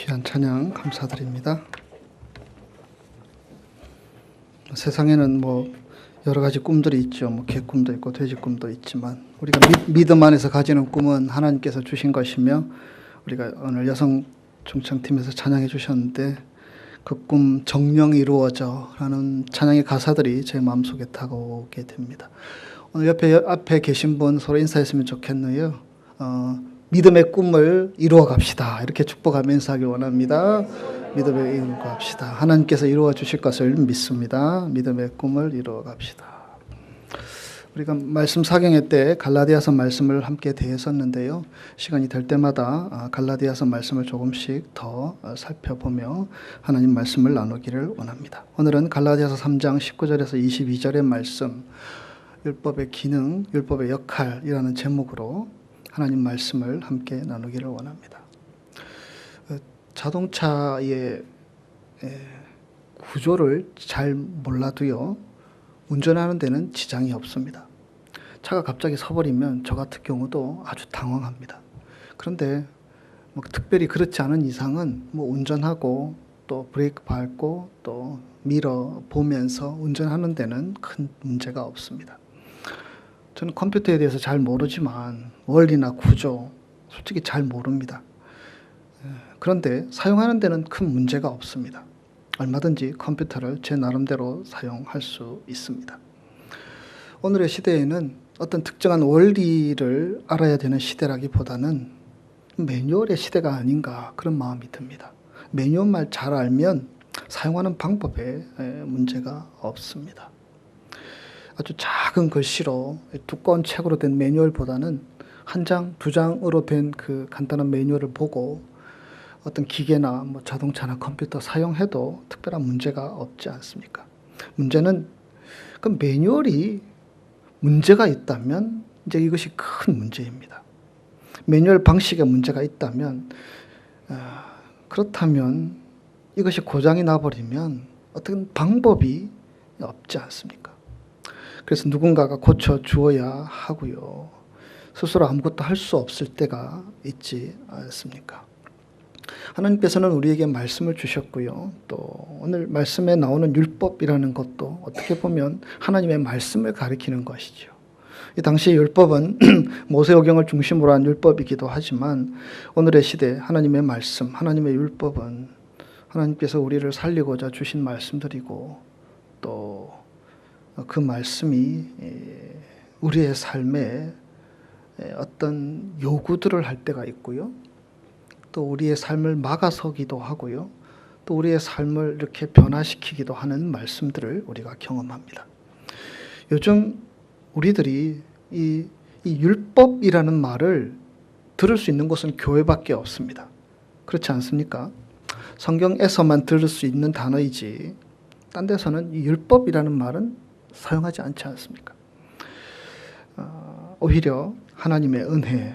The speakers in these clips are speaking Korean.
귀한 찬양 감사드립니다. 세상에는 여러 가지 꿈들이 있죠. 개 꿈도 있고 돼지 꿈도 있지만 우리가 믿음 안에서 가지는 꿈은 하나님께서 주신 것이며, 우리가 오늘 여성 중창팀에서 찬양해 주셨는데 그 꿈 정령이 이루어져 라는 찬양의 가사들이 제 마음속에 다가오게 됩니다. 오늘 앞에 계신 분 서로 인사했으면 좋겠네요. 믿음의 꿈을 이루어 갑시다. 이렇게 축복하며 인사하길 원합니다. 믿음의 이루어 갑시다. 하나님께서 이루어 주실 것을 믿습니다. 믿음의 꿈을 이루어 갑시다. 우리가 말씀 사경회 때 갈라디아서 말씀을 함께 대했었는데요. 시간이 될 때마다 갈라디아서 말씀을 조금씩 더 살펴보며 하나님 말씀을 나누기를 원합니다. 오늘은 갈라디아서 3장 19절에서 22절의 말씀, 율법의 기능, 율법의 역할이라는 제목으로 하나님 말씀을 함께 나누기를 원합니다. 자동차의 구조를 잘 몰라도요, 운전하는 데는 지장이 없습니다. 차가 갑자기 서버리면 저 같은 경우도 아주 당황합니다. 그런데 특별히 그렇지 않은 이상은 운전하고 또 브레이크 밟고 또 미러 보면서 운전하는 데는 큰 문제가 없습니다. 저는 컴퓨터에 대해서 잘 모르지만 원리나 구조 솔직히 잘 모릅니다. 그런데 사용하는 데는 큰 문제가 없습니다. 얼마든지 컴퓨터를 제 나름대로 사용할 수 있습니다. 오늘의 시대에는 어떤 특정한 원리를 알아야 되는 시대라기보다는 매뉴얼의 시대가 아닌가, 그런 마음이 듭니다. 매뉴얼만 잘 알면 사용하는 방법에 문제가 없습니다. 아주 작은 글씨로 두꺼운 책으로 된 매뉴얼보다는 한 장, 두 장으로 된 그 간단한 매뉴얼을 보고 어떤 기계나 자동차나 컴퓨터 사용해도 특별한 문제가 없지 않습니까? 문제는 그 매뉴얼이 문제가 있다면 이제 이것이 큰 문제입니다. 매뉴얼 방식에 문제가 있다면, 그렇다면 이것이 고장이 나버리면 어떤 방법이 없지 않습니까? 그래서 누군가가 고쳐 주어야 하고요. 스스로 아무것도 할 수 없을 때가 있지 않습니까? 하나님께서는 우리에게 말씀을 주셨고요. 또 오늘 말씀에 나오는 율법이라는 것도 어떻게 보면 하나님의 말씀을 가리키는 것이죠. 이 당시의 율법은 모세오경을 중심으로 한 율법이기도 하지만 오늘의 시대 하나님의 말씀, 하나님의 율법은 하나님께서 우리를 살리고자 주신 말씀들이고, 또 그 말씀이 우리의 삶에 어떤 요구들을 할 때가 있고요. 또 우리의 삶을 막아서기도 하고요. 또 우리의 삶을 이렇게 변화시키기도 하는 말씀들을 우리가 경험합니다. 요즘 우리들이 이 율법이라는 말을 들을 수 있는 곳은 교회밖에 없습니다. 그렇지 않습니까? 성경에서만 들을 수 있는 단어이지 딴 데서는 이 율법이라는 말은 사용하지 않지 않습니까? 오히려 하나님의 은혜,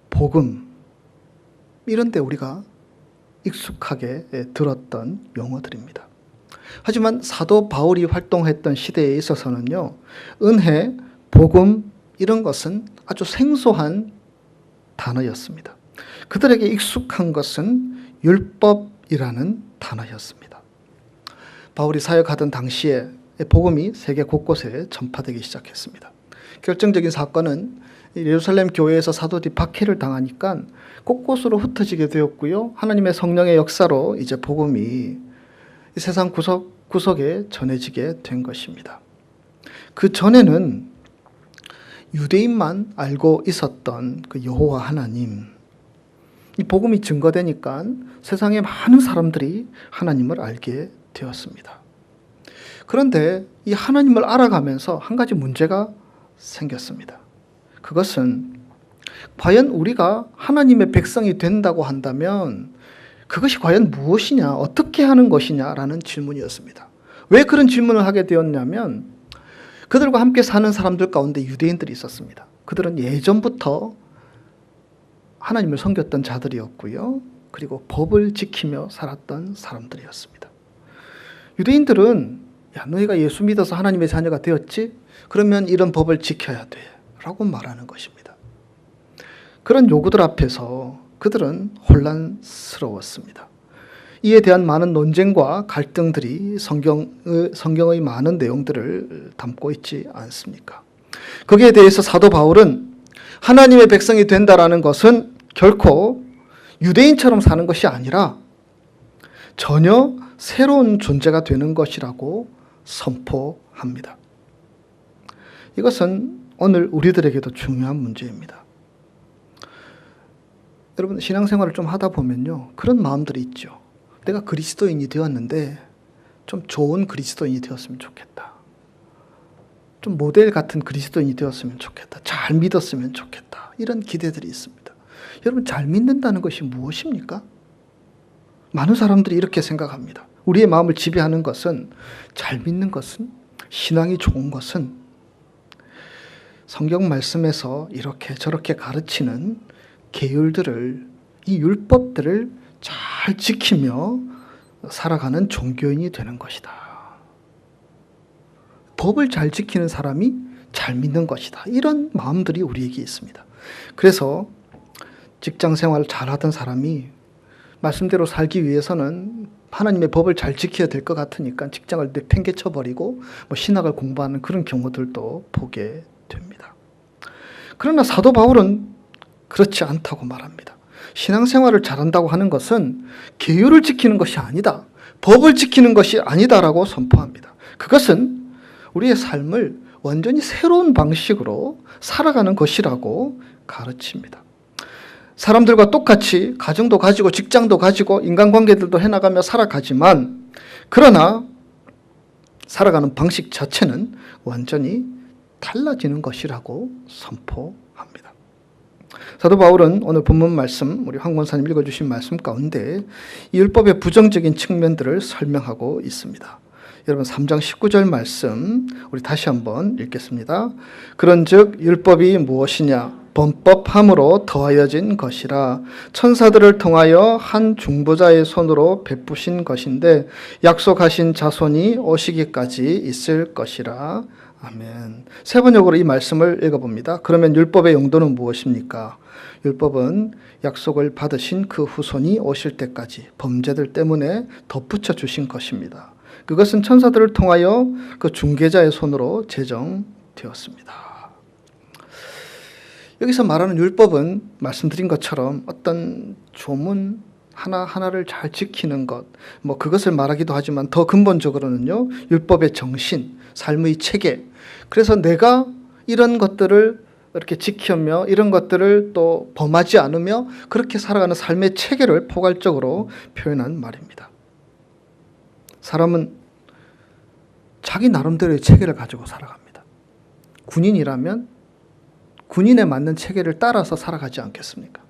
복음, 이런 데 우리가 익숙하게 들었던 용어들입니다. 하지만 사도 바울이 활동했던 시대에 있어서는요, 은혜, 복음 이런 것은 아주 생소한 단어였습니다. 그들에게 익숙한 것은 율법이라는 단어였습니다. 바울이 사역하던 당시에 복음이 세계 곳곳에 전파되기 시작했습니다. 결정적인 사건은 예루살렘 교회에서 사도들이 박해를 당하니까 곳곳으로 흩어지게 되었고요. 하나님의 성령의 역사로 이제 복음이 세상 구석구석에 전해지게 된 것입니다. 그 전에는 유대인만 알고 있었던 그 여호와 하나님, 이 복음이 증거되니까 세상의 많은 사람들이 하나님을 알게 되었습니다. 그런데 이 하나님을 알아가면서 한 가지 문제가 생겼습니다. 그것은 과연 우리가 하나님의 백성이 된다고 한다면 그것이 과연 무엇이냐, 어떻게 하는 것이냐라는 질문이었습니다. 왜 그런 질문을 하게 되었냐면, 그들과 함께 사는 사람들 가운데 유대인들이 있었습니다. 그들은 예전부터 하나님을 섬겼던 자들이었고요. 그리고 법을 지키며 살았던 사람들이었습니다. 유대인들은 너희가 예수 믿어서 하나님의 자녀가 되었지? 그러면 이런 법을 지켜야 돼 라고 말하는 것입니다. 그런 요구들 앞에서 그들은 혼란스러웠습니다. 이에 대한 많은 논쟁과 갈등들이 성경의 많은 내용들을 담고 있지 않습니까? 거기에 대해서 사도 바울은 하나님의 백성이 된다라는 것은 결코 유대인처럼 사는 것이 아니라 전혀 새로운 존재가 되는 것이라고 선포합니다. 이것은 오늘 우리들에게도 중요한 문제입니다. 여러분, 신앙생활을 좀 하다 보면요, 그런 마음들이 있죠. 내가 그리스도인이 되었는데 좀 좋은 그리스도인이 되었으면 좋겠다. 좀 모델 같은 그리스도인이 되었으면 좋겠다. 잘 믿었으면 좋겠다. 이런 기대들이 있습니다. 여러분, 잘 믿는다는 것이 무엇입니까? 많은 사람들이 이렇게 생각합니다. 우리의 마음을 지배하는 것은, 잘 믿는 것은, 신앙이 좋은 것은 성경 말씀에서 이렇게 저렇게 가르치는 계율들을, 이 율법들을 잘 지키며 살아가는 종교인이 되는 것이다. 법을 잘 지키는 사람이 잘 믿는 것이다. 이런 마음들이 우리에게 있습니다. 그래서 직장 생활을 잘하던 사람이 말씀대로 살기 위해서는 하나님의 법을 잘 지켜야 될 것 같으니까 직장을 내팽개쳐버리고 신학을 공부하는 그런 경우들도 보게 됩니다. 그러나 사도 바울은 그렇지 않다고 말합니다. 신앙생활을 잘한다고 하는 것은 계율을 지키는 것이 아니다. 법을 지키는 것이 아니다라고 선포합니다. 그것은 우리의 삶을 완전히 새로운 방식으로 살아가는 것이라고 가르칩니다. 사람들과 똑같이 가정도 가지고 직장도 가지고 인간관계들도 해나가며 살아가지만, 그러나 살아가는 방식 자체는 완전히 달라지는 것이라고 선포합니다. 사도 바울은 오늘 본문 말씀, 우리 황 권사님 읽어주신 말씀 가운데 이 율법의 부정적인 측면들을 설명하고 있습니다. 여러분, 3장 19절 말씀 우리 다시 한번 읽겠습니다. 그런즉 율법이 무엇이냐? 범법함으로 더하여진 것이라 천사들을 통하여 한 중보자의 손으로 베푸신 것인데 약속하신 자손이 오시기까지 있을 것이라. 아멘. 세 번역으로 이 말씀을 읽어봅니다. 그러면 율법의 용도는 무엇입니까? 율법은 약속을 받으신 그 후손이 오실 때까지 범죄들 때문에 덧붙여 주신 것입니다. 그것은 천사들을 통하여 그 중개자의 손으로 제정되었습니다. 여기서 말하는 율법은 말씀드린 것처럼 어떤 조문 하나하나를 잘 지키는 것, 그것을 말하기도 하지만 더 근본적으로는요, 율법의 정신, 삶의 체계. 그래서 내가 이런 것들을 이렇게 지키며 이런 것들을 또 범하지 않으며 그렇게 살아가는 삶의 체계를 포괄적으로 표현한 말입니다. 사람은 자기 나름대로의 체계를 가지고 살아갑니다. 군인이라면 군인에 맞는 체계를 따라서 살아가지 않겠습니까?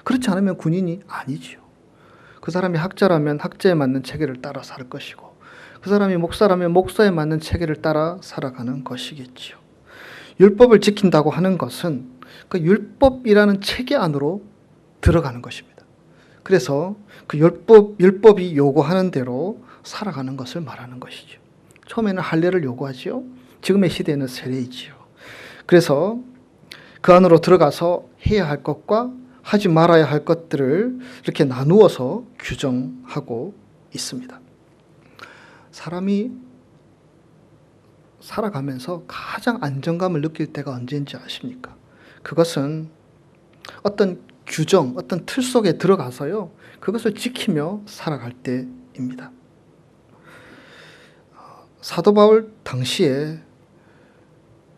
그렇지 않으면 군인이 아니지요. 그 사람이 학자라면 학자에 맞는 체계를 따라 살 것이고, 그 사람이 목사라면 목사에 맞는 체계를 따라 살아가는 것이겠지요. 율법을 지킨다고 하는 것은 그 율법이라는 체계 안으로 들어가는 것입니다. 그래서 그 율법이 요구하는 대로 살아가는 것을 말하는 것이죠. 처음에는 할례를 요구하지요. 지금의 시대에는 세례이지요. 그래서 그 안으로 들어가서 해야 할 것과 하지 말아야 할 것들을 이렇게 나누어서 규정하고 있습니다. 사람이 살아가면서 가장 안정감을 느낄 때가 언제인지 아십니까? 그것은 어떤 규정, 어떤 틀 속에 들어가서요, 그것을 지키며 살아갈 때입니다. 사도 바울 당시에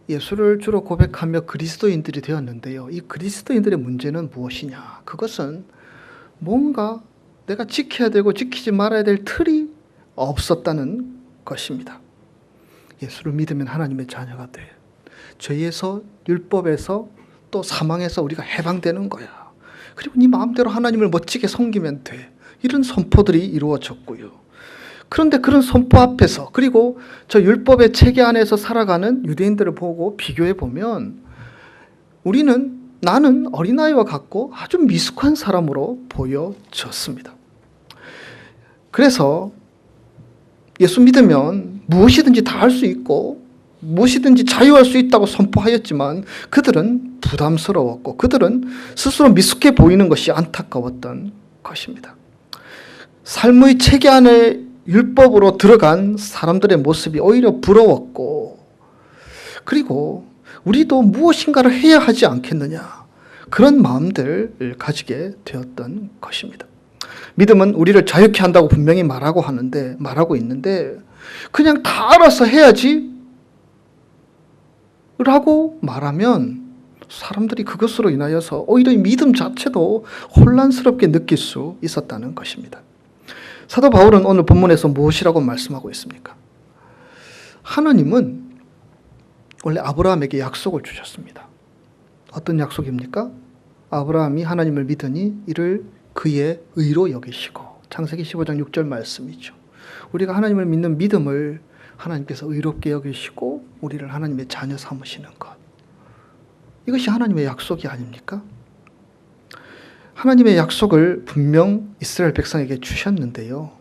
예수를 주로 고백하며 그리스도인들이 되었는데요. 이 그리스도인들의 문제는 무엇이냐? 그것은 뭔가 내가 지켜야 되고 지키지 말아야 될 틀이 없었다는 것입니다. 예수를 믿으면 하나님의 자녀가 돼. 죄에서, 율법에서, 또 사망에서 우리가 해방되는 거야. 그리고 네 마음대로 하나님을 멋지게 섬기면 돼. 이런 선포들이 이루어졌고요. 그런데 그런 선포 앞에서, 그리고 저 율법의 체계 안에서 살아가는 유대인들을 보고 비교해 보면 나는 어린아이와 같고 아주 미숙한 사람으로 보여졌습니다. 그래서 예수 믿으면 무엇이든지 다 할 수 있고 무엇이든지 자유할 수 있다고 선포하였지만 그들은 부담스러웠고 그들은 스스로 미숙해 보이는 것이 안타까웠던 것입니다. 삶의 체계 안에 율법으로 들어간 사람들의 모습이 오히려 부러웠고, 그리고 우리도 무엇인가를 해야 하지 않겠느냐, 그런 마음들을 가지게 되었던 것입니다. 믿음은 우리를 자유케 한다고 분명히 말하고 있는데 그냥 다 알아서 해야지 라고 말하면 사람들이 그것으로 인하여서 오히려 믿음 자체도 혼란스럽게 느낄 수 있었다는 것입니다. 사도 바울은 오늘 본문에서 무엇이라고 말씀하고 있습니까? 하나님은 원래 아브라함에게 약속을 주셨습니다. 어떤 약속입니까? 아브라함이 하나님을 믿으니 이를 그의 의로 여기시고, 창세기 15장 6절 말씀이죠. 우리가 하나님을 믿는 믿음을 하나님께서 의롭게 여기시고 우리를 하나님의 자녀 삼으시는 것, 이것이 하나님의 약속이 아닙니까? 하나님의 약속을 분명 이스라엘 백성에게 주셨는데요.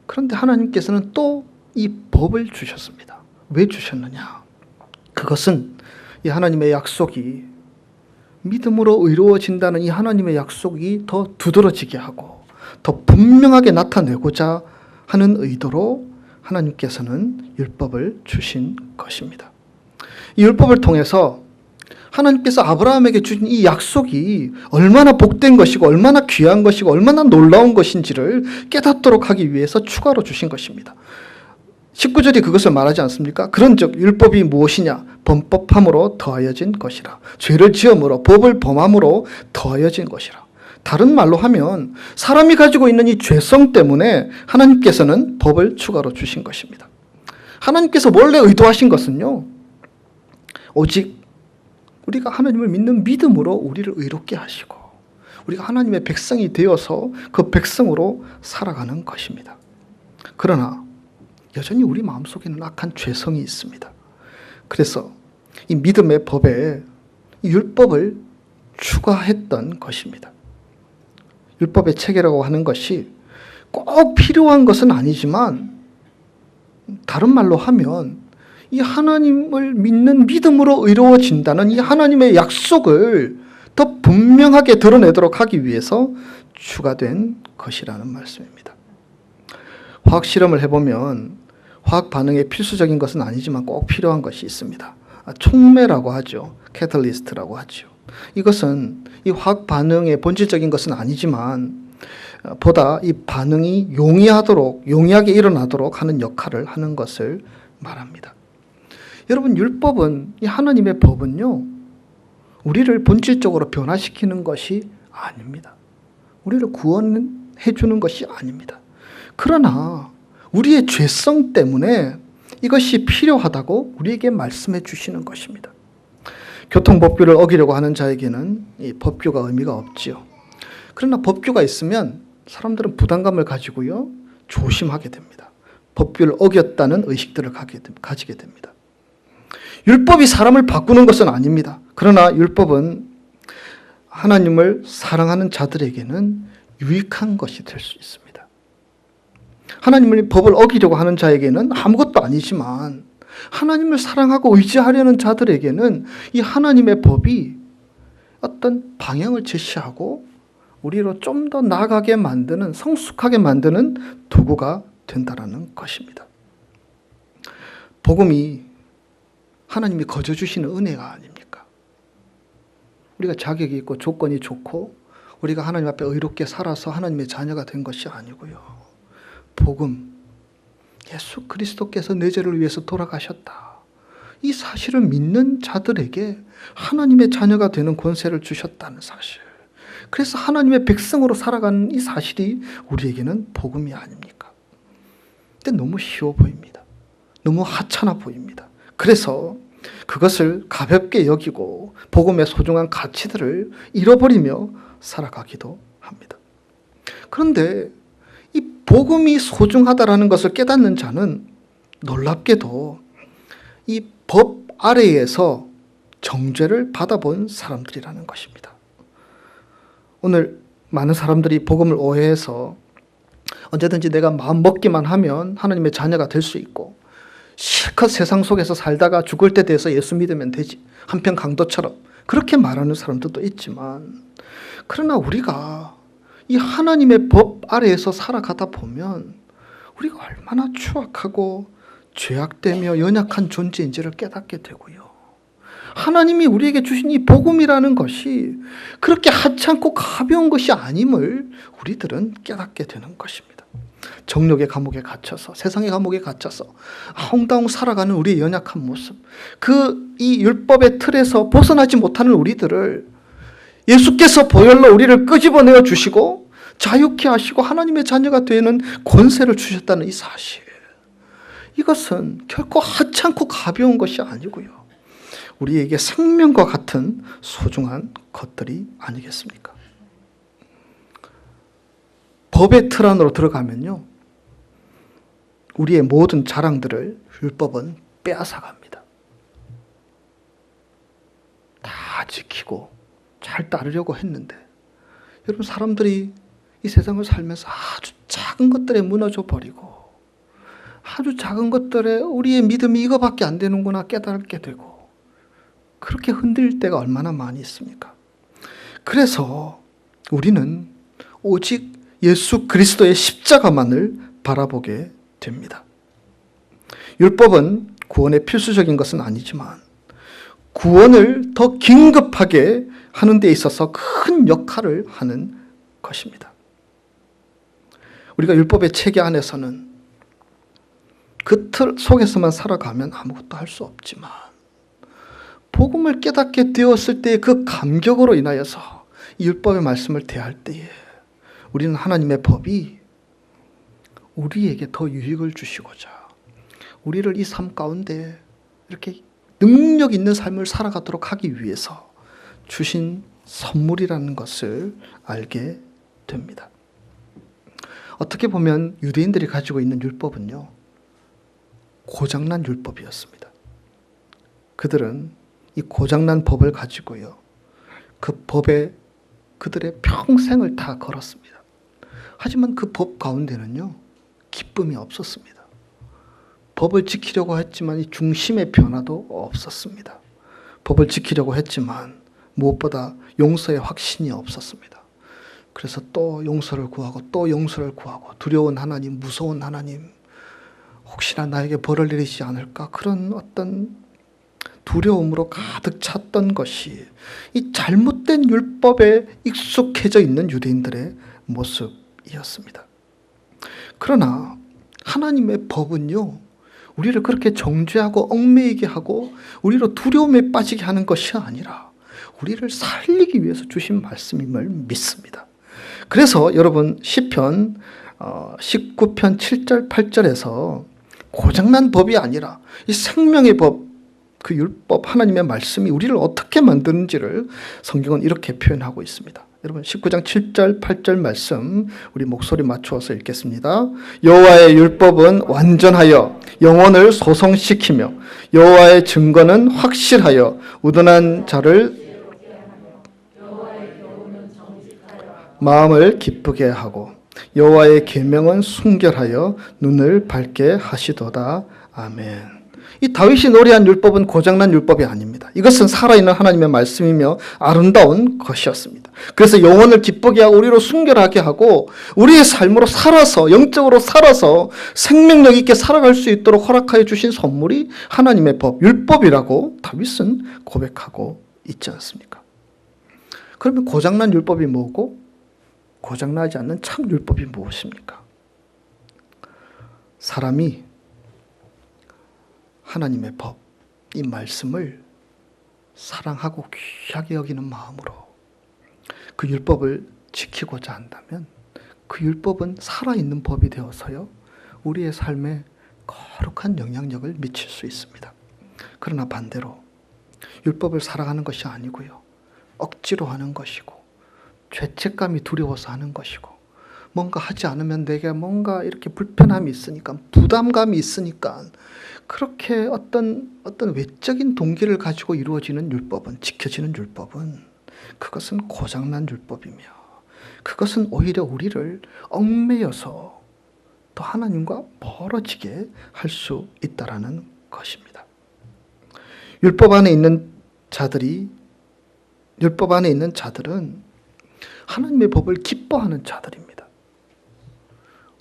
그런데 하나님께서는 또 이 법을 주셨습니다. 왜 주셨느냐? 그것은 이 하나님의 약속이, 믿음으로 의로워진다는 이 하나님의 약속이 더 두드러지게 하고 더 분명하게 나타내고자 하는 의도로 하나님께서는 율법을 주신 것입니다. 이 율법을 통해서 하나님께서 아브라함에게 주신 이 약속이 얼마나 복된 것이고 얼마나 귀한 것이고 얼마나 놀라운 것인지를 깨닫도록 하기 위해서 추가로 주신 것입니다. 19절이 그것을 말하지 않습니까? 그런즉 율법이 무엇이냐? 범법함으로 더하여진 것이라. 죄를 지음으로, 법을 범함으로 더하여진 것이라. 다른 말로 하면 사람이 가지고 있는 이 죄성 때문에 하나님께서는 법을 추가로 주신 것입니다. 하나님께서 원래 의도하신 것은요, 오직 우리가 하나님을 믿는 믿음으로 우리를 의롭게 하시고 우리가 하나님의 백성이 되어서 그 백성으로 살아가는 것입니다. 그러나 여전히 우리 마음속에는 악한 죄성이 있습니다. 그래서 이 믿음의 법에 율법을 추가했던 것입니다. 율법의 체계라고 하는 것이 꼭 필요한 것은 아니지만, 다른 말로 하면 이 하나님을 믿는 믿음으로 의로워진다는 이 하나님의 약속을 더 분명하게 드러내도록 하기 위해서 추가된 것이라는 말씀입니다. 화학 실험을 해보면 화학 반응에 필수적인 것은 아니지만 꼭 필요한 것이 있습니다. 촉매라고 하죠. 캐탈리스트라고 하죠. 이것은 이 화학 반응의 본질적인 것은 아니지만 보다 이 반응이 용이하게 일어나도록 하는 역할을 하는 것을 말합니다. 여러분, 율법은, 이 하나님의 법은요, 우리를 본질적으로 변화시키는 것이 아닙니다. 우리를 구원해 주는 것이 아닙니다. 그러나 우리의 죄성 때문에 이것이 필요하다고 우리에게 말씀해 주시는 것입니다. 교통법규를 어기려고 하는 자에게는 이 법규가 의미가 없지요. 그러나 법규가 있으면 사람들은 부담감을 가지고요, 조심하게 됩니다. 법규를 어겼다는 의식들을 가지게 됩니다. 율법이 사람을 바꾸는 것은 아닙니다. 그러나 율법은 하나님을 사랑하는 자들에게는 유익한 것이 될 수 있습니다. 하나님의 법을 어기려고 하는 자에게는 아무것도 아니지만 하나님을 사랑하고 의지하려는 자들에게는 이 하나님의 법이 어떤 방향을 제시하고 우리로 좀 더 나아가게 만드는, 성숙하게 만드는 도구가 된다라는 것입니다. 복음이 하나님이 거저 주시는 은혜가 아닙니까? 우리가 자격이 있고 조건이 좋고 우리가 하나님 앞에 의롭게 살아서 하나님의 자녀가 된 것이 아니고요. 복음, 예수 그리스도께서 내 죄를 위해서 돌아가셨다, 이 사실을 믿는 자들에게 하나님의 자녀가 되는 권세를 주셨다는 사실, 그래서 하나님의 백성으로 살아가는 이 사실이 우리에게는 복음이 아닙니까? 근데 너무 쉬워 보입니다. 너무 하찮아 보입니다. 그래서 그것을 가볍게 여기고 복음의 소중한 가치들을 잃어버리며 살아가기도 합니다. 그런데 이 복음이 소중하다라는 것을 깨닫는 자는 놀랍게도 이 법 아래에서 정죄를 받아본 사람들이라는 것입니다. 오늘 많은 사람들이 복음을 오해해서 언제든지 내가 마음 먹기만 하면 하나님의 자녀가 될 수 있고 실컷 세상 속에서 살다가 죽을 때 돼서 예수 믿으면 되지. 한편 강도처럼 그렇게 말하는 사람들도 있지만, 그러나 우리가 이 하나님의 법 아래에서 살아가다 보면 우리가 얼마나 추악하고 죄악되며 연약한 존재인지를 깨닫게 되고요. 하나님이 우리에게 주신 이 복음이라는 것이 그렇게 하찮고 가벼운 것이 아님을 우리들은 깨닫게 되는 것입니다. 정욕의 감옥에 갇혀서, 세상의 감옥에 갇혀서 헝다홍 살아가는 우리의 연약한 모습, 이 율법의 틀에서 벗어나지 못하는 우리들을 예수께서 보혈로 우리를 끄집어내어 주시고 자유케 하시고 하나님의 자녀가 되는 권세를 주셨다는 이 사실, 이것은 결코 하찮고 가벼운 것이 아니고요, 우리에게 생명과 같은 소중한 것들이 아니겠습니까? 법의 틀 안으로 들어가면요, 우리의 모든 자랑들을 율법은 빼앗아갑니다. 다 지키고 잘 따르려고 했는데, 여러분, 사람들이 이 세상을 살면서 아주 작은 것들에 무너져 버리고, 아주 작은 것들에 우리의 믿음이 이거밖에 안 되는구나 깨닫게 되고, 그렇게 흔들릴 때가 얼마나 많이 있습니까? 그래서 우리는 오직 예수 그리스도의 십자가만을 바라보게 됩니다. 율법은 구원의 필수적인 것은 아니지만 구원을 더 긴급하게 하는 데 있어서 큰 역할을 하는 것입니다. 우리가 율법의 체계 안에서는 그 틀 속에서만 살아가면 아무것도 할 수 없지만, 복음을 깨닫게 되었을 때의 그 감격으로 인하여서 이 율법의 말씀을 대할 때에 우리는 하나님의 법이 우리에게 더 유익을 주시고자 우리를 이 삶 가운데 이렇게 능력 있는 삶을 살아가도록 하기 위해서 주신 선물이라는 것을 알게 됩니다. 어떻게 보면 유대인들이 가지고 있는 율법은요, 고장난 율법이었습니다. 그들은 이 고장난 법을 가지고요, 그 법에 그들의 평생을 다 걸었습니다. 하지만 그 법 가운데는요, 기쁨이 없었습니다. 법을 지키려고 했지만 이 중심의 변화도 없었습니다. 법을 지키려고 했지만 무엇보다 용서의 확신이 없었습니다. 그래서 또 용서를 구하고 또 용서를 구하고, 두려운 하나님, 무서운 하나님, 혹시나 나에게 벌을 내리지 않을까, 그런 어떤 두려움으로 가득 찼던 것이 이 잘못된 율법에 익숙해져 있는 유대인들의 모습이었습니다. 그러나 하나님의 법은요, 우리를 그렇게 정죄하고 얽매이게 하고 우리로 두려움에 빠지게 하는 것이 아니라 우리를 살리기 위해서 주신 말씀임을 믿습니다. 그래서 여러분, 시편 19편 7절 8절에서 고장난 법이 아니라 이 생명의 법, 그 율법, 하나님의 말씀이 우리를 어떻게 만드는지를 성경은 이렇게 표현하고 있습니다. 여러분, 19장 7절 8절 말씀 우리 목소리 맞추어서 읽겠습니다. 여호와의 율법은 완전하여 영혼을 소성시키며 여호와의 증거는 확실하여 우둔한 자를 마음을 기쁘게 하고 여호와의 계명은 순결하여 눈을 밝게 하시도다. 아멘. 이 다윗이 노래한 율법은 고장난 율법이 아닙니다. 이것은 살아있는 하나님의 말씀이며 아름다운 것이었습니다. 그래서 영혼을 기쁘게 하고 우리로 순결하게 하고 우리의 삶으로 살아서, 영적으로 살아서 생명력 있게 살아갈 수 있도록 허락하여 주신 선물이 하나님의 법, 율법이라고 다윗은 고백하고 있지 않습니까? 그러면 고장난 율법이 뭐고 고장나지 않는 참 율법이 무엇입니까? 사람이 하나님의 법, 이 말씀을 사랑하고 귀하게 여기는 마음으로 그 율법을 지키고자 한다면 그 율법은 살아있는 법이 되어서요, 우리의 삶에 거룩한 영향력을 미칠 수 있습니다. 그러나 반대로 율법을 살아가는 것이 아니고요, 억지로 하는 것이고 죄책감이 두려워서 하는 것이고 뭔가 하지 않으면 내게 뭔가 이렇게 불편함이 있으니까, 부담감이 있으니까 그렇게 어떤 외적인 동기를 가지고 이루어지는 율법은, 지켜지는 율법은, 그것은 고장난 율법이며 그것은 오히려 우리를 얽매여서 또 하나님과 멀어지게 할 수 있다라는 것입니다. 율법 안에 있는 자들은 하나님의 법을 기뻐하는 자들입니다.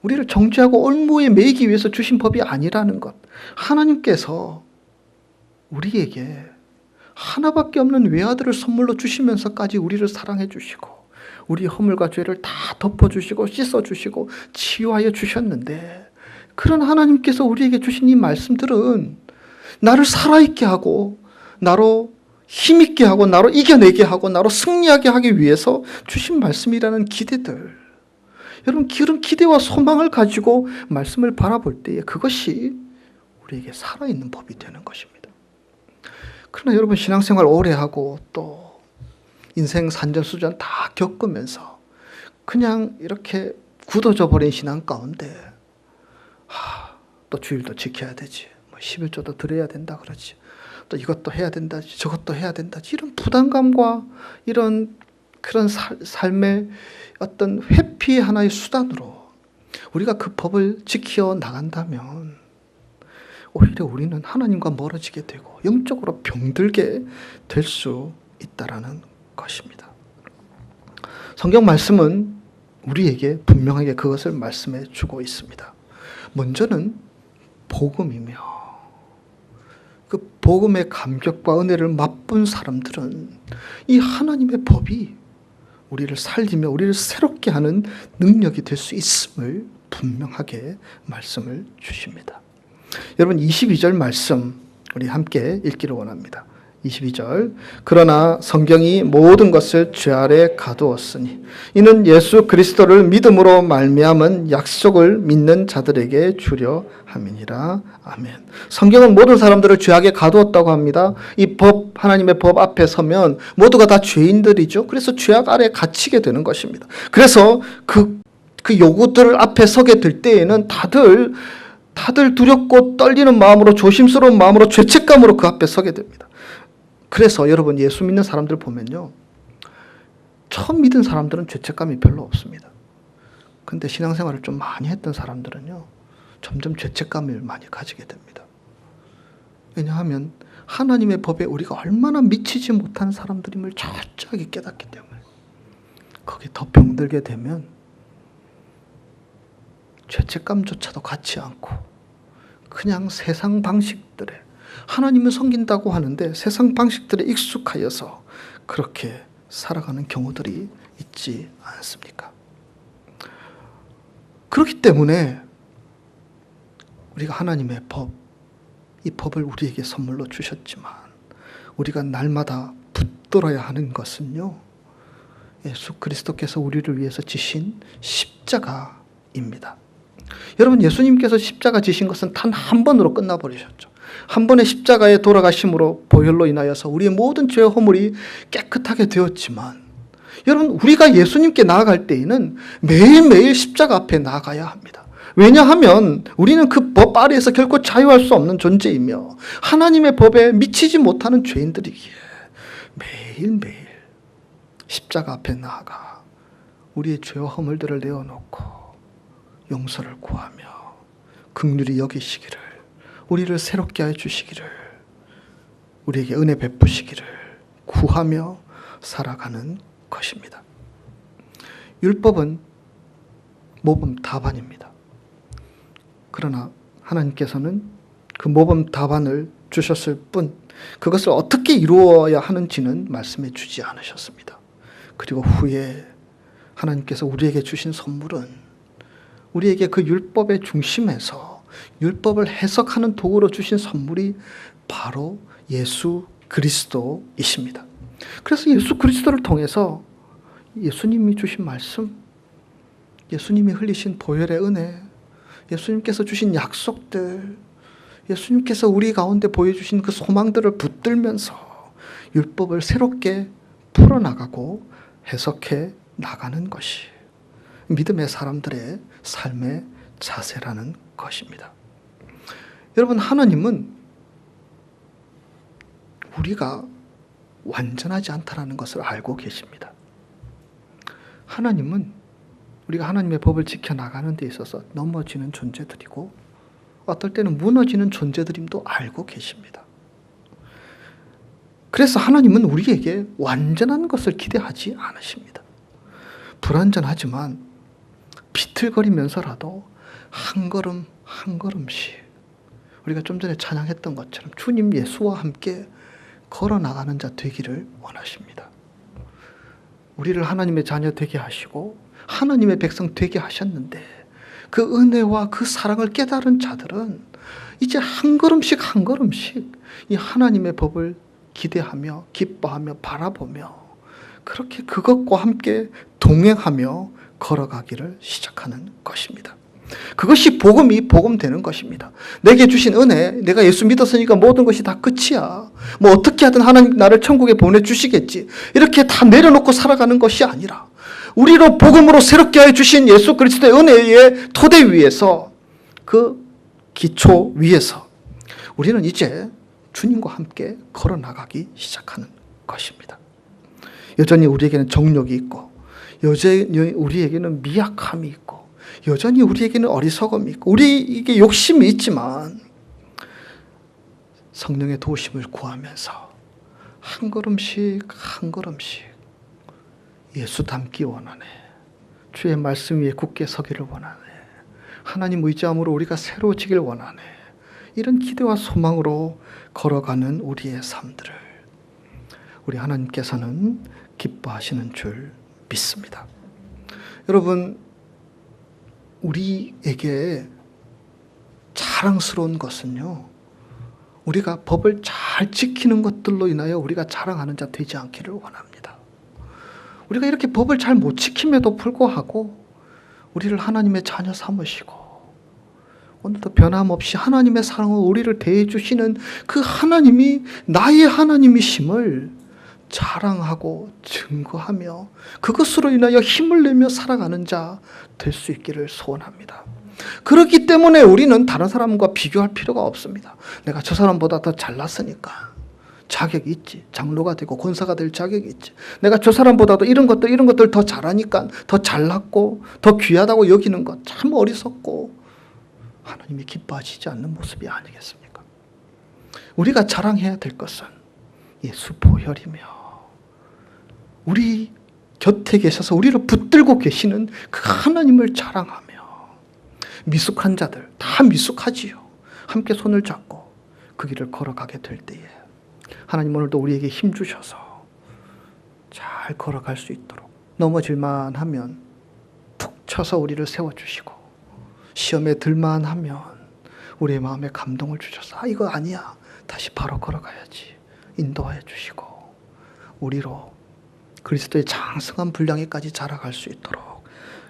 우리를 정죄하고 올무에 매이기 위해서 주신 법이 아니라는 것. 하나님께서 우리에게 하나밖에 없는 외아들을 선물로 주시면서까지 우리를 사랑해 주시고 우리 허물과 죄를 다 덮어주시고 씻어주시고 치유하여 주셨는데, 그런 하나님께서 우리에게 주신 이 말씀들은 나를 살아있게 하고 나로 힘있게 하고 나로 이겨내게 하고 나로 승리하게 하기 위해서 주신 말씀이라는 기대들, 여러분 그런 기대와 소망을 가지고 말씀을 바라볼 때에 그것이 우리에게 살아있는 법이 되는 것입니다. 그러나 여러분 신앙생활 오래 하고 또 인생 산전수전 다 겪으면서 그냥 이렇게 굳어져 버린 신앙 가운데 또 주일도 지켜야 되지, 11조도 드려야 된다 그러지, 또 이것도 해야 된다지 저것도 해야 된다지, 이런 부담감과 이런 그런 삶의 어떤 회피의 하나의 수단으로 우리가 그 법을 지켜 나간다면 오히려 우리는 하나님과 멀어지게 되고 영적으로 병들게 될 수 있다라는 것입니다. 성경 말씀은 우리에게 분명하게 그것을 말씀해 주고 있습니다. 먼저는 복음이며 그 복음의 감격과 은혜를 맛본 사람들은 이 하나님의 법이 우리를 살리며 우리를 새롭게 하는 능력이 될 수 있음을 분명하게 말씀을 주십니다. 여러분 22절 말씀 우리 함께 읽기를 원합니다. 22절. 그러나 성경이 모든 것을 죄 아래 가두었으니 이는 예수 그리스도를 믿음으로 말미암은 약속을 믿는 자들에게 주려 함이니라. 아멘. 성경은 모든 사람들을 죄악에 가두었다고 합니다. 이 법, 하나님의 법 앞에 서면 모두가 다 죄인들이죠. 그래서 죄악 아래 갇히게 되는 것입니다. 그래서 그 요구들 앞에 서게 될 때에는 다들 두렵고 떨리는 마음으로, 조심스러운 마음으로, 죄책감으로 그 앞에 서게 됩니다. 그래서 여러분 예수 믿는 사람들 보면요, 처음 믿은 사람들은 죄책감이 별로 없습니다. 근데 신앙생활을 좀 많이 했던 사람들은요 점점 죄책감을 많이 가지게 됩니다. 왜냐하면 하나님의 법에 우리가 얼마나 미치지 못한 사람들임을 철저하게 깨닫기 때문에 거기에 더 병들게 되면 죄책감조차도 갖지 않고 그냥 세상 방식들에, 하나님을 섬긴다고 하는데 세상 방식들에 익숙하여서 그렇게 살아가는 경우들이 있지 않습니까? 그렇기 때문에 우리가 하나님의 법, 이 법을 우리에게 선물로 주셨지만 우리가 날마다 붙들어야 하는 것은요, 예수 그리스도께서 우리를 위해서 지신 십자가입니다. 여러분 예수님께서 십자가 지신 것은 단 한 번으로 끝나버리셨죠. 한 번의 십자가의 돌아가심으로 보혈로 인하여서 우리의 모든 죄와 허물이 깨끗하게 되었지만, 여러분 우리가 예수님께 나아갈 때에는 매일매일 십자가 앞에 나아가야 합니다. 왜냐하면 우리는 그 법 아래에서 결코 자유할 수 없는 존재이며 하나님의 법에 미치지 못하는 죄인들이기에 매일매일 십자가 앞에 나아가 우리의 죄와 허물들을 내어놓고 용서를 구하며 긍휼히 여기시기를, 우리를 새롭게 하여 주시기를, 우리에게 은혜 베푸시기를 구하며 살아가는 것입니다. 율법은 모범 답안입니다. 그러나 하나님께서는 그 모범 답안을 주셨을 뿐 그것을 어떻게 이루어야 하는지는 말씀해 주지 않으셨습니다. 그리고 후에 하나님께서 우리에게 주신 선물은 우리에게 그 율법의 중심에서 율법을 해석하는 도구로 주신 선물이 바로 예수 그리스도이십니다. 그래서 예수 그리스도를 통해서 예수님이 주신 말씀, 예수님이 흘리신 보혈의 은혜, 예수님께서 주신 약속들, 예수님께서 우리 가운데 보여주신 그 소망들을 붙들면서 율법을 새롭게 풀어나가고 해석해 나가는 것이 믿음의 사람들의 삶의 자세라는 것입니다. 여러분 하나님은 우리가 완전하지 않다는 것을 알고 계십니다. 하나님은 우리가 하나님의 법을 지켜나가는 데 있어서 넘어지는 존재들이고 어떨 때는 무너지는 존재들임도 알고 계십니다. 그래서 하나님은 우리에게 완전한 것을 기대하지 않으십니다. 불완전하지만 비틀거리면서라도 한 걸음 한 걸음씩 우리가 좀 전에 찬양했던 것처럼 주님 예수와 함께 걸어나가는 자 되기를 원하십니다. 우리를 하나님의 자녀 되게 하시고 하나님의 백성 되게 하셨는데 그 은혜와 그 사랑을 깨달은 자들은 이제 한 걸음씩 한 걸음씩 이 하나님의 법을 기대하며 기뻐하며 바라보며 그렇게 그것과 함께 동행하며 걸어가기를 시작하는 것입니다. 그것이 복음이 복음되는 것입니다. 내게 주신 은혜, 내가 예수 믿었으니까 모든 것이 다 끝이야. 뭐 어떻게 하든 하나님 나를 천국에 보내주시겠지. 이렇게 다 내려놓고 살아가는 것이 아니라 우리로 복음으로 새롭게 하여 주신 예수 그리스도의 은혜의 토대 위에서 그 기초 위에서 우리는 이제 주님과 함께 걸어나가기 시작하는 것입니다. 여전히 우리에게는 정욕이 있고 여전히 우리에게는 미약함이 있고 여전히 우리에게는 어리석음이 있고 우리에게 욕심이 있지만 성령의 도우심을 구하면서 한 걸음씩 한 걸음씩 예수 닮기 원하네. 주의 말씀 위에 굳게 서기를 원하네. 하나님 의지함으로 우리가 새로워지길 원하네. 이런 기대와 소망으로 걸어가는 우리의 삶들을 우리 하나님께서는 기뻐하시는 줄 믿습니다. 여러분, 우리에게 자랑스러운 것은요, 우리가 법을 잘 지키는 것들로 인하여 우리가 자랑하는 자 되지 않기를 원합니다. 우리가 이렇게 법을 잘 못 지킴에도 불구하고 우리를 하나님의 자녀 삼으시고 오늘도 변함없이 하나님의 사랑으로 우리를 대해 주시는 그 하나님이 나의 하나님이심을 자랑하고 증거하며 그것으로 인하여 힘을 내며 살아가는 자 될 수 있기를 소원합니다. 그렇기 때문에 우리는 다른 사람과 비교할 필요가 없습니다. 내가 저 사람보다 더 잘났으니까 자격이 있지. 장로가 되고 권사가 될 자격이 있지. 내가 저 사람보다도 이런 것들 더 잘하니까 더 잘났고 더 귀하다고 여기는 것 참 어리석고 하나님이 기뻐하시지 않는 모습이 아니겠습니까? 우리가 자랑해야 될 것은 예수 보혈이며 우리 곁에 계셔서 우리를 붙들고 계시는 그 하나님을 자랑하며 미숙한 자들, 다 미숙하지요. 함께 손을 잡고 그 길을 걸어가게 될 때에 하나님 오늘도 우리에게 힘 주셔서 잘 걸어갈 수 있도록 넘어질만 하면 툭 쳐서 우리를 세워주시고 시험에 들만 하면 우리의 마음에 감동을 주셔서 이거 아니야. 다시 바로 걸어가야지. 인도하여 주시고 우리로 그리스도의 장성한 분량에까지 자라갈 수 있도록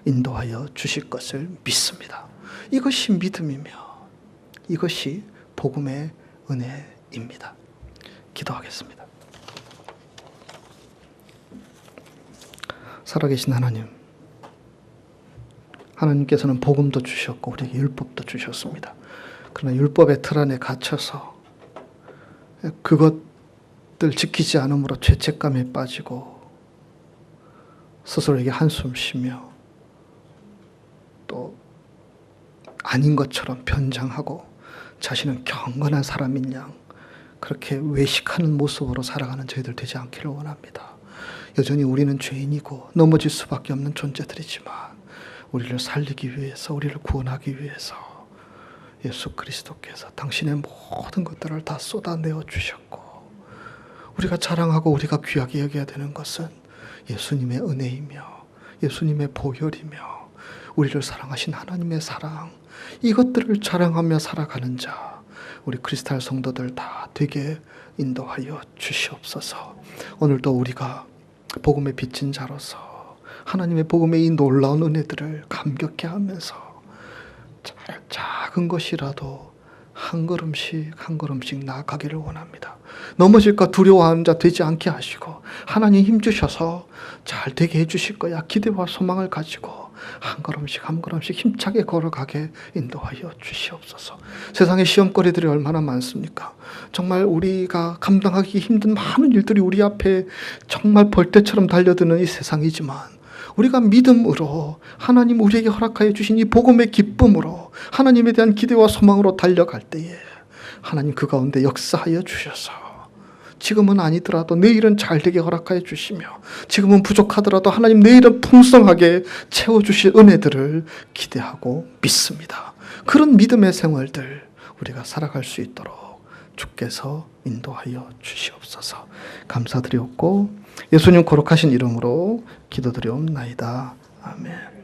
인도하여 주실 것을 믿습니다. 이것이 믿음이며 이것이 복음의 은혜입니다. 기도하겠습니다. 살아계신 하나님, 하나님께서는 복음도 주셨고 우리에게 율법도 주셨습니다. 그러나 율법의 틀 안에 갇혀서 그것들 지키지 않음으로 죄책감에 빠지고 스스로에게 한숨 쉬며 또 아닌 것처럼 변장하고 자신은 경건한 사람인 양 그렇게 외식하는 모습으로 살아가는 저희들 되지 않기를 원합니다. 여전히 우리는 죄인이고 넘어질 수밖에 없는 존재들이지만 우리를 살리기 위해서 우리를 구원하기 위해서 예수 그리스도께서 당신의 모든 것들을 다 쏟아내어 주셨고 우리가 자랑하고 우리가 귀하게 여겨야 되는 것은 예수님의 은혜이며 예수님의 보혈이며 우리를 사랑하신 하나님의 사랑 이것들을 자랑하며 살아가는 자 우리 크리스탈 성도들 다 되게 인도하여 주시옵소서. 오늘도 우리가 복음에 비친 자로서 하나님의 복음의 이 놀라운 은혜들을 감격해 하면서 작은 것이라도 한 걸음씩 한 걸음씩 나아가기를 원합니다. 넘어질까 두려워하는 자 되지 않게 하시고 하나님 힘주셔서 잘 되게 해주실 거야 기대와 소망을 가지고 한 걸음씩 한 걸음씩 힘차게 걸어가게 인도하여 주시옵소서. 세상의 시험거리들이 얼마나 많습니까? 정말 우리가 감당하기 힘든 많은 일들이 우리 앞에 정말 벌떼처럼 달려드는 이 세상이지만 우리가 믿음으로 하나님 우리에게 허락하여 주신 이 복음의 기쁨으로 하나님에 대한 기대와 소망으로 달려갈 때에 하나님 그 가운데 역사하여 주셔서 지금은 아니더라도 내일은 잘되게 허락하여 주시며 지금은 부족하더라도 하나님 내일은 풍성하게 채워주실 은혜들을 기대하고 믿습니다. 그런 믿음의 생활들 우리가 살아갈 수 있도록 주께서 인도하여 주시옵소서. 감사드리옵고 예수님 거룩하신 이름으로 기도드리옵나이다. 아멘.